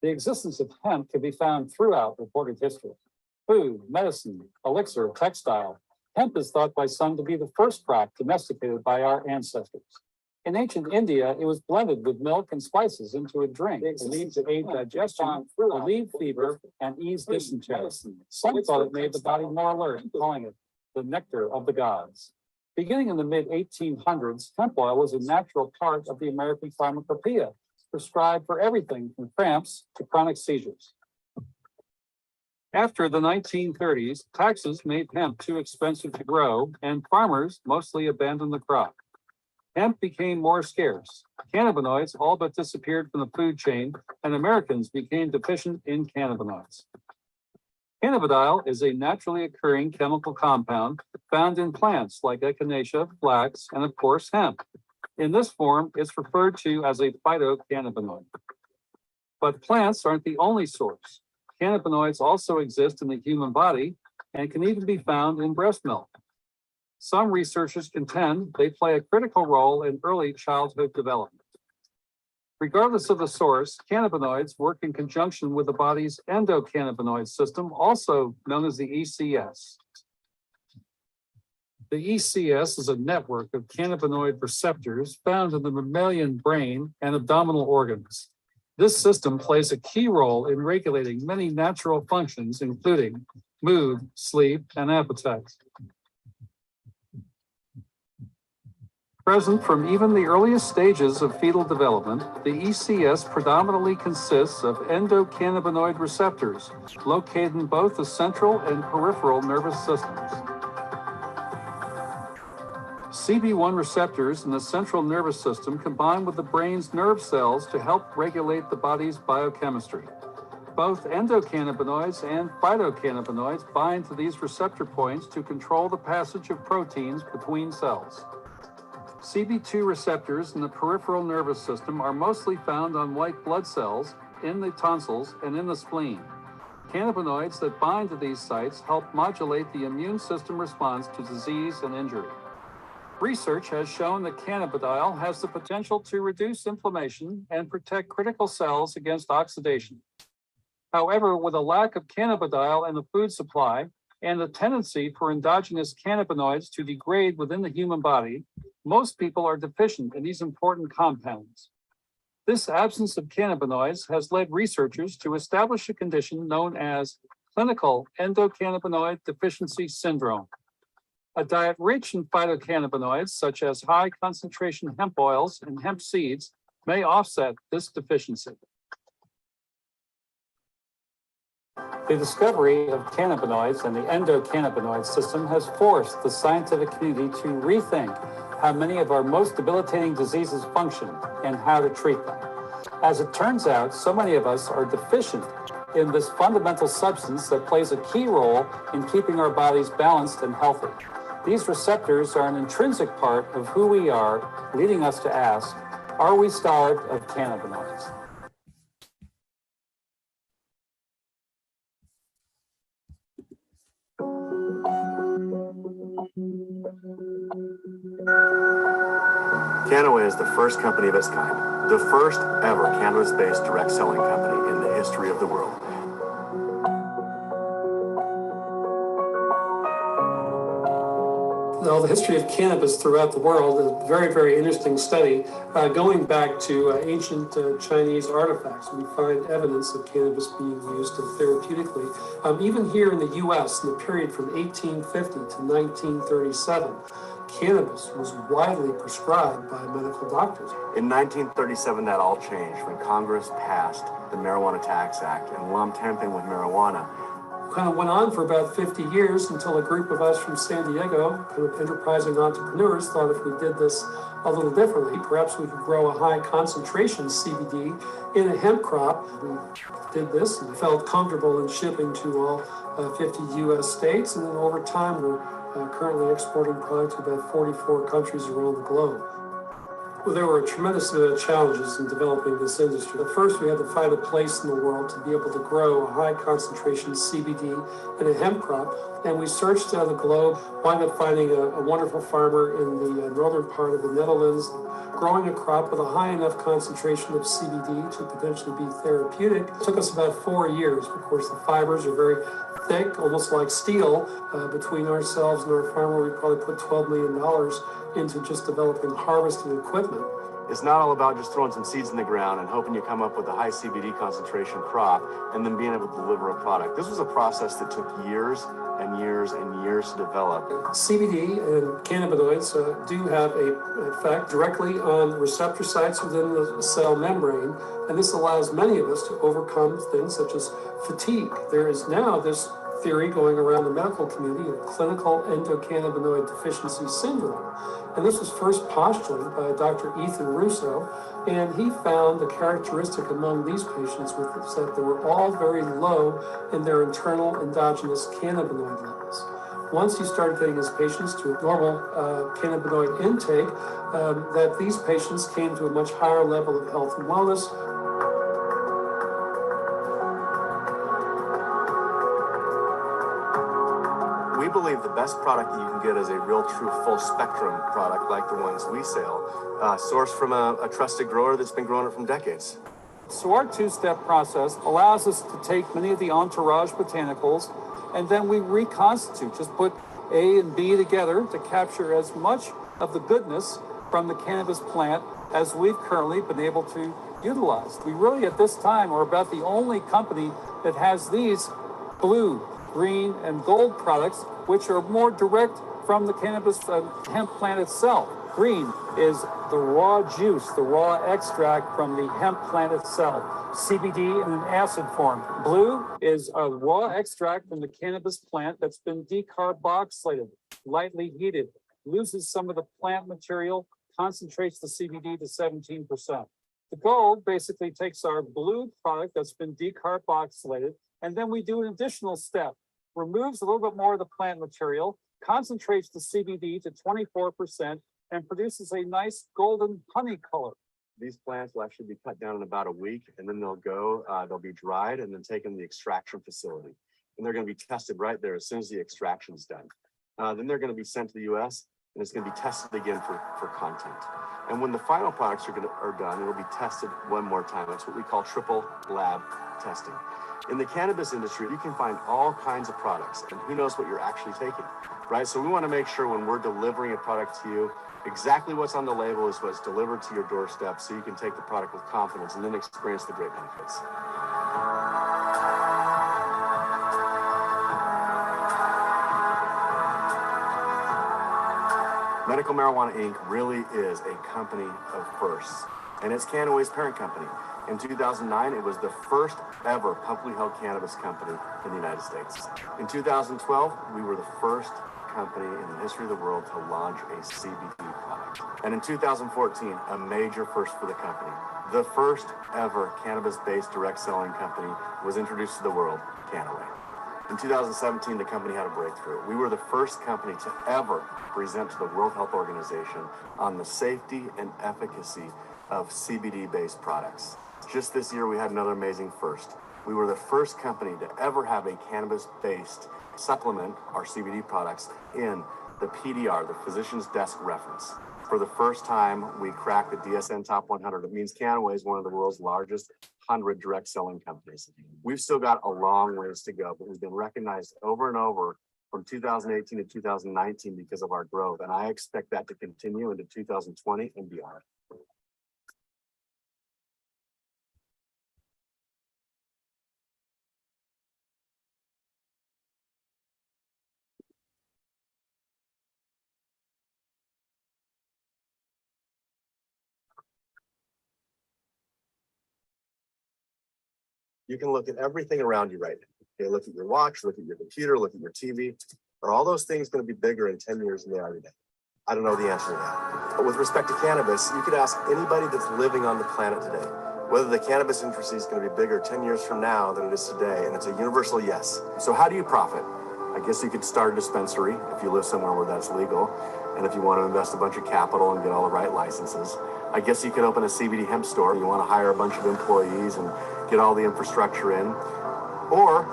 The existence of hemp can be found throughout recorded history. Food, medicine, elixir, textile. Hemp is thought by some to be the first crop domesticated by our ancestors. In ancient India, it was blended with milk and spices into a drink, believed to aid digestion, relieve fever, and ease dysentery. Some thought it made the body more alert, calling it the nectar of the gods. Beginning in the mid-1800s, hemp oil was a natural part of the American pharmacopoeia, prescribed for everything from cramps to chronic seizures. After the 1930s, taxes made hemp too expensive to grow, and farmers mostly abandoned the crop. Hemp became more scarce. Cannabinoids all but disappeared from the food chain, and Americans became deficient in cannabinoids. Cannabidiol is a naturally occurring chemical compound found in plants like echinacea, flax, and of course hemp. In this form, it's referred to as a phytocannabinoid. But plants aren't the only source. Cannabinoids also exist in the human body and can even be found in breast milk. Some researchers contend they play a critical role in early childhood development. Regardless of the source, cannabinoids work in conjunction with the body's endocannabinoid system, also known as the ECS. The ECS is a network of cannabinoid receptors found in the mammalian brain and abdominal organs. This system plays a key role in regulating many natural functions, including mood, sleep, and appetite. Present from even the earliest stages of fetal development, the ECS predominantly consists of endocannabinoid receptors located in both the central and peripheral nervous systems. CB1 receptors in the central nervous system combine with the brain's nerve cells to help regulate the body's biochemistry. Both endocannabinoids and phytocannabinoids bind to these receptor points to control the passage of proteins between cells. CB2 receptors in the peripheral nervous system are mostly found on white blood cells, in the tonsils, and in the spleen. Cannabinoids that bind to these sites help modulate the immune system response to disease and injury. Research has shown that cannabidiol has the potential to reduce inflammation and protect critical cells against oxidation. However, with a lack of cannabidiol in the food supply and the tendency for endogenous cannabinoids to degrade within the human body, most people are deficient in these important compounds. This absence of cannabinoids has led researchers to establish a condition known as clinical endocannabinoid deficiency syndrome. A diet rich in phytocannabinoids, such as high concentration hemp oils and hemp seeds, may offset this deficiency. The discovery of cannabinoids and the endocannabinoid system has forced the scientific community to rethink how many of our most debilitating diseases function and how to treat them. As it turns out, so many of us are deficient in this fundamental substance that plays a key role in keeping our bodies balanced and healthy. These receptors are an intrinsic part of who we are, leading us to ask, are we starved of cannabinoids? Canaway is the first company of its kind, the first ever cannabis-based direct selling company in the history of the world. Now, the history of cannabis throughout the world is a very, very interesting study. Going back to ancient Chinese artifacts, we find evidence of cannabis being used therapeutically. Even here in the U.S., in the period from 1850 to 1937, cannabis was widely prescribed by medical doctors. In 1937, that all changed when Congress passed the Marijuana Tax Act and lumped hemp in with marijuana. Kind of went on for about 50 years until a group of us from San Diego, kind of enterprising entrepreneurs, thought if we did this a little differently, perhaps we could grow a high concentration CBD in a hemp crop. We did this and felt comfortable in shipping to all 50 U.S. states, and then over time we're currently exporting product to about 44 countries around the globe. Well, there were a tremendous amount of challenges in developing this industry. First, we had to find a place in the world to be able to grow a high concentration CBD in a hemp crop. And we searched the globe, wound up finding a wonderful farmer in the northern part of the Netherlands, growing a crop with a high enough concentration of CBD to potentially be therapeutic. It took us about 4 years. Of course, the fibers are very thick, almost like steel. Between ourselves and our farmer, we probably put $12 million into just developing harvesting equipment. It's not all about just throwing some seeds in the ground and hoping you come up with a high CBD concentration crop and then being able to deliver a product. This was a process that took years and years and years to develop. CBD and cannabinoids do have an effect directly on receptor sites within the cell membrane, and this allows many of us to overcome things such as fatigue. There is now this theory going around the medical community of clinical endocannabinoid deficiency syndrome. And this was first postulated by Dr. Ethan Russo, and he found the characteristic among these patients was that they were all very low in their internal endogenous cannabinoid levels. Once he started getting his patients to a normal cannabinoid intake, that these patients came to a much higher level of health and wellness. We believe the best product that you can get is a real, true, full spectrum product like the ones we sell, sourced from a trusted grower that's been growing it from decades. So our two-step process allows us to take many of the entourage botanicals and then we reconstitute, just put A and B together to capture as much of the goodness from the cannabis plant as we've currently been able to utilize. We really at this time are about the only company that has these blue, green, and gold products, which are more direct from the cannabis hemp plant itself. Green is the raw juice, the raw extract from the hemp plant itself, CBD in an acid form. Blue is a raw extract from the cannabis plant that's been decarboxylated, lightly heated, loses some of the plant material, concentrates the CBD to 17%. The gold basically takes our blue product that's been decarboxylated, and then we do an additional step, removes a little bit more of the plant material, concentrates the CBD to 24%, and produces a nice golden honey color. These plants will actually be cut down in about a week, and then they'll be dried and then taken to the extraction facility. And they're going to be tested right there as soon as the extraction is done. Then they're going to be sent to the US, and it's going to be tested again for content. And when the final products are done, it'll be tested one more time. That's what we call triple lab testing. In the cannabis industry, you can find all kinds of products, and who knows what you're actually taking, right? So we want to make sure when we're delivering a product to you, exactly what's on the label is what's delivered to your doorstep, so you can take the product with confidence and then experience the great benefits. Medical Marijuana Inc. really is a company of firsts, and it's Canaway's parent company. In 2009, it was the first ever publicly held cannabis company in the United States. In 2012, we were the first company in the history of the world to launch a CBD product. And in 2014, a major first for the company, the first ever cannabis-based direct selling company was introduced to the world, Canaway. In 2017, the company had a breakthrough. We were the first company to ever present to the World Health Organization on the safety and efficacy of CBD-based products. Just this year, we had another amazing first. We were the first company to ever have a cannabis-based supplement, our CBD products, in the PDR, the Physician's Desk Reference. For the first time, we cracked the DSN Top 100. It means Canaway is one of the world's largest 100 direct selling companies. We've still got a long ways to go, but we've been recognized over and over from 2018 to 2019 because of our growth, and I expect that to continue into 2020 and beyond. You can look at everything around you right now. Okay, look at your watch, look at your computer, look at your TV. Are all those things going to be bigger in 10 years than they are today? I don't know the answer to that. But with respect to cannabis, you could ask anybody that's living on the planet today whether the cannabis industry is going to be bigger 10 years from now than it is today, and it's a universal yes. So how do you profit? I guess you could start a dispensary if you live somewhere where that's legal, and if you want to invest a bunch of capital and get all the right licenses. I guess you could open a CBD hemp store. You want to hire a bunch of employees and get all the infrastructure in. Or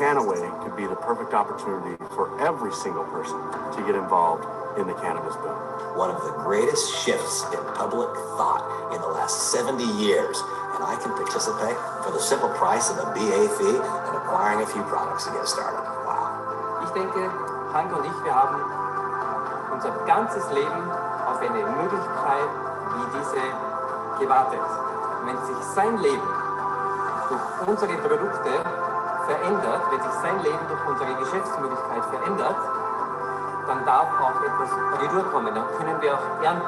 Canaway could be the perfect opportunity for every single person to get involved in the cannabis boom. One of the greatest shifts in public thought in the last 70 years. And I can participate for the simple price of a BA fee and acquiring a few products to get started. Wow. Ich denke, Hank und ich, wir haben unser ganzes Leben auf eine Möglichkeit wie diese gewartet. Wenn sich sein Leben durch unsere Produkte verändert, wenn sich sein Leben durch unsere Geschäftsmöglichkeit verändert, dann darf auch etwas retourkommen, dann können wir auch ernten.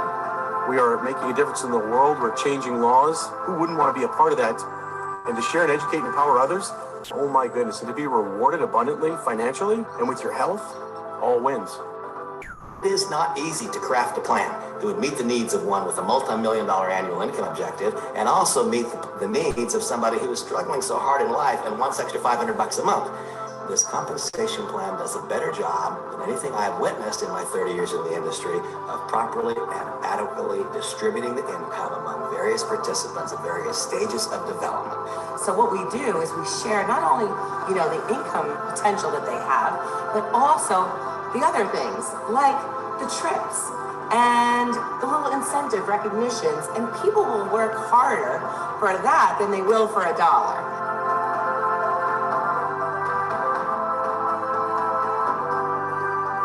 We are making a difference in the world. We're changing laws. Who wouldn't want to be a part of that? And to share and educate and empower others? Oh my goodness. And to be rewarded abundantly, financially, and with your health, all wins. It is not easy to craft a plan that would meet the needs of one with a multi-million-dollar annual income objective and also meet the needs of somebody who is struggling so hard in life and wants extra $500 a month. This compensation plan does a better job than anything I've witnessed in my 30 years in the industry of properly and adequately distributing the income among various participants at various stages of development. So what we do is we share not only, the income potential that they have, but also the other things like the trips and the little incentive recognitions, and people will work harder for that than they will for $1.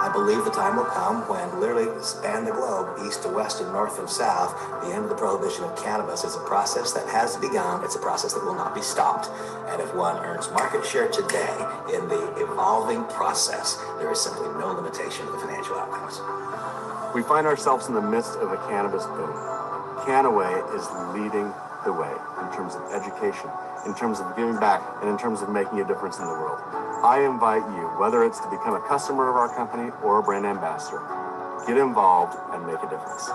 I believe the time will come when literally span the globe, east to west and north and south, the end of the prohibition of cannabis is a process that has begun. It's a process that will not be stopped. And if one earns market share today in the evolving process, there is simply no limitation to the financial outcomes. We find ourselves in the midst of a cannabis boom. Canaway is leading the way in terms of education, in terms of giving back, and in terms of making a difference in the world. I invite you, whether it's to become a customer of our company or a brand ambassador, get involved and make a difference.